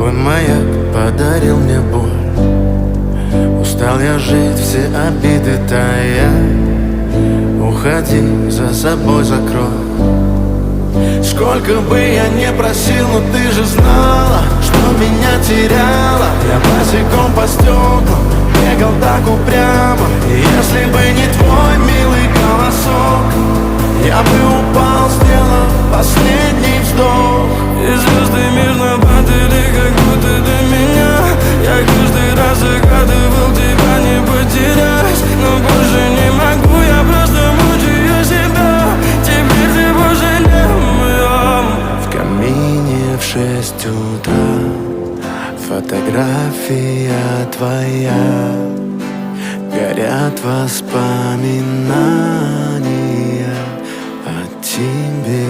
Твой маяк подарил мне боль. Устал я жить, все обиды тая. Уходи, за собой закрой. Сколько бы я не просил, но ты же знала, что меня теряла. Я босиком по стеклам бегал так упрямо. И если бы не твой милый голосок, я бы упал, сделав последний вздох. И звезды мирно падали, как будто до меня. Я каждый раз загадывал тебя не потерять, но больше не могу, я просто мучаю себя. Теперь ты больше не моя. В камине в 6 утра фотография твоя. Горят воспоминания о тебе.